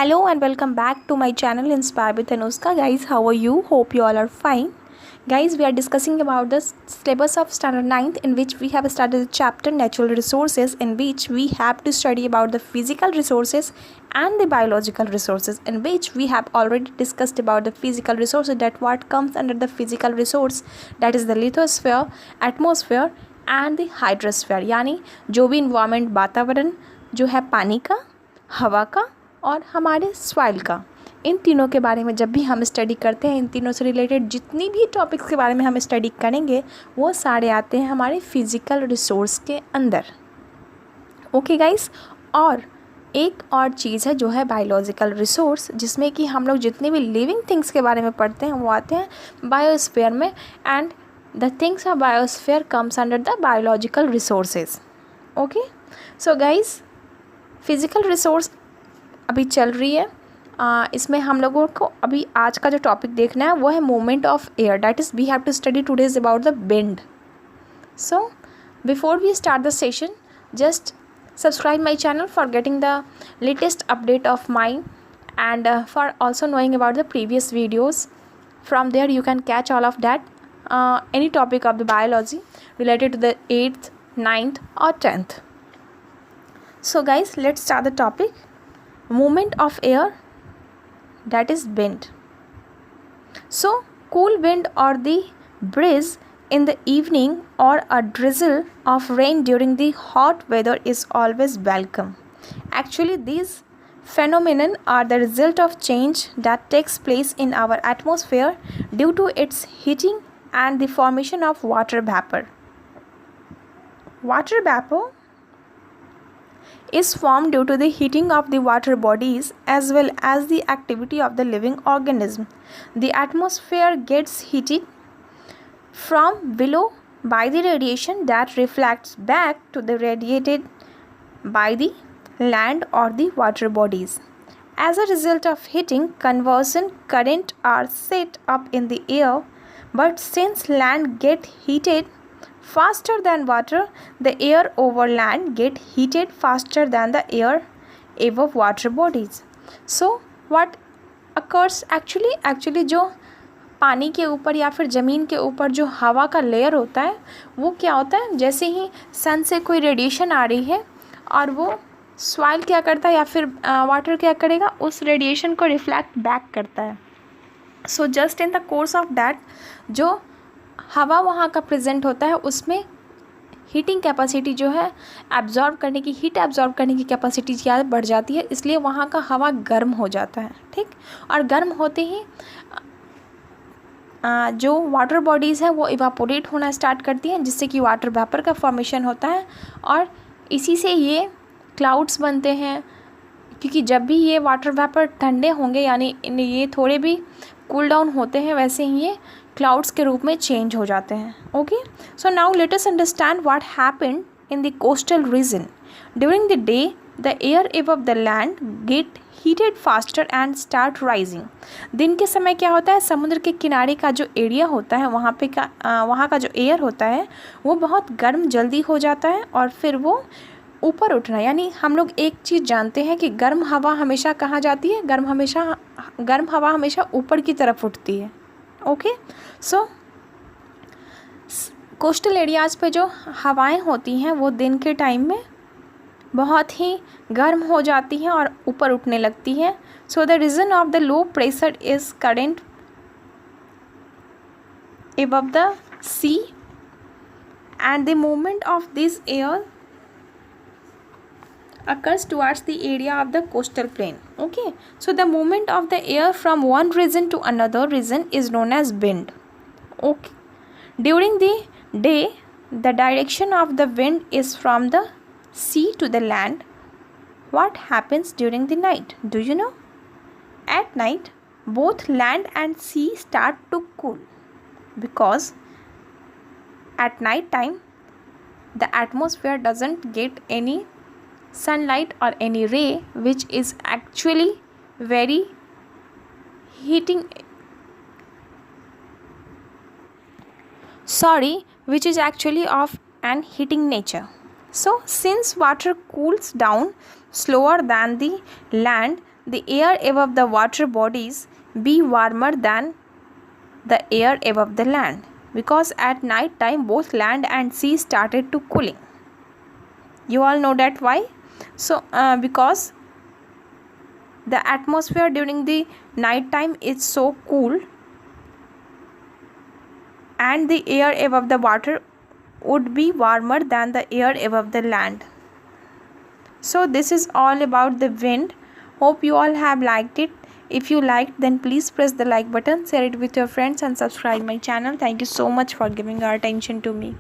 Hello and welcome back to my channel Inspire with Anushka. Guys, how are you? Hope you all are fine. Guys, we are discussing about the syllabus of standard 9th, in which we have started the chapter natural resources, in which we have to study about the physical resources and the biological resources, in which we have already discussed about the physical resources, that what comes under the physical resource, that is the lithosphere, atmosphere and the hydrosphere, यानी जो भी environment वातावरण जो है पानी का, हवा का और हमारे सॉइल का, इन तीनों के बारे में जब भी हम स्टडी करते हैं, इन तीनों से रिलेटेड जितनी भी टॉपिक्स के बारे में हम स्टडी करेंगे वो सारे आते हैं हमारे फिज़िकल रिसोर्स के अंदर। ओके गाइस, और एक और चीज़ है जो है बायोलॉजिकल रिसोर्स, जिसमें कि हम लोग जितने भी लिविंग थिंग्स के बारे में पढ़ते हैं वो आते हैं बायोस्फीयर में, and the things of biosphere comes under the biological resources. Okay, so guys, physical resource अभी चल रही है। इसमें हम लोगों को अभी आज का जो टॉपिक देखना है वो है movement of air, that is we have to study today's about the wind. So before we start the session, just subscribe my channel for getting the latest update of mine, and for also knowing about the previous videos. From there you can catch all of that, any topic of the biology related to the 8th, 9th or 10th. So guys, let's start the topic. Movement of air, that is wind. So cool wind or the breeze in the evening or a drizzle of rain during the hot weather is always welcome. Actually, these phenomenon are the result of change that takes place in our atmosphere due to its heating and the formation of water vapor. Water vapor is formed due to the heating of the water bodies as well as the activity of the living organism. The atmosphere gets heated from below by the radiation that reflects back to the radiated by the land or the water bodies. As a result of heating, conversion current are set up in the air, but since land get heated faster than water, the air over land get heated faster than the air above water bodies. So what occurs actually जो पानी के ऊपर या फिर ज़मीन के ऊपर जो हवा का लेयर होता है वो क्या होता है, जैसे ही सन से कोई रेडिएशन आ रही है और वो सॉइल क्या करता है या फिर वाटर क्या करेगा, उस रेडिएशन को रिफ्लेक्ट बैक करता है। So just in the course of that जो हवा वहाँ का प्रेजेंट होता है उसमें हीटिंग कैपेसिटी जो है, एब्जॉर्ब करने की, हीट एब्जॉर्ब करने की कैपेसिटी ज़्यादा बढ़ जाती है, इसलिए वहाँ का हवा गर्म हो जाता है। ठीक, और गर्म होते ही जो वाटर बॉडीज़ हैं वो इवापोरेट होना स्टार्ट करती हैं, जिससे कि वाटर वेपर का फॉर्मेशन होता है और इसी से ये क्लाउड्स बनते हैं। क्योंकि जब भी ये वाटर वेपर ठंडे होंगे यानी ये थोड़े भी कूल डाउन होते हैं, वैसे ही ये क्लाउड्स के रूप में चेंज हो जाते हैं। Okay, so now let us understand what happened in the coastal region. During the day the air above the land gate heated faster and start rising. दिन के समय क्या होता है, समुद्र के किनारे का जो एरिया होता है वहाँ का जो एयर होता है वो बहुत गर्म जल्दी हो जाता है और फिर वो ऊपर उठना, यानी हम लोग एक चीज़ जानते हैं कि गर्म हवा हमेशा कहाँ जाती है, गर्म हवा हमेशा ऊपर की तरफ उठती है। ओके, सो कोस्टल एरियाज़ पे जो हवाएं होती हैं वो दिन के टाइम में बहुत ही गर्म हो जाती हैं और ऊपर उठने लगती हैं। So the reason of the low pressure is current above the sea and the movement of this air occurs towards the area of the coastal plain. Okay, so the movement of the air from one region to another region is known as wind. Okay, during the day the direction of the wind is from the sea to the land. What happens during the night? Do you know? At night both land and sea start to cool, because at night time the atmosphere doesn't get any sunlight or any ray which is actually very heating, which is actually of an heating nature. So since water cools down slower than the land, the air above the water bodies be warmer than the air above the land? Because at night time both land and sea started to cooling. You all know that why? So because the atmosphere during the night time is so cool, and the air above the water would be warmer than the air above the land. So this is all about the wind. Hope you all have liked it. If you liked, then please press the like button, share it with your friends and subscribe my channel. Thank you so much for giving your attention to me.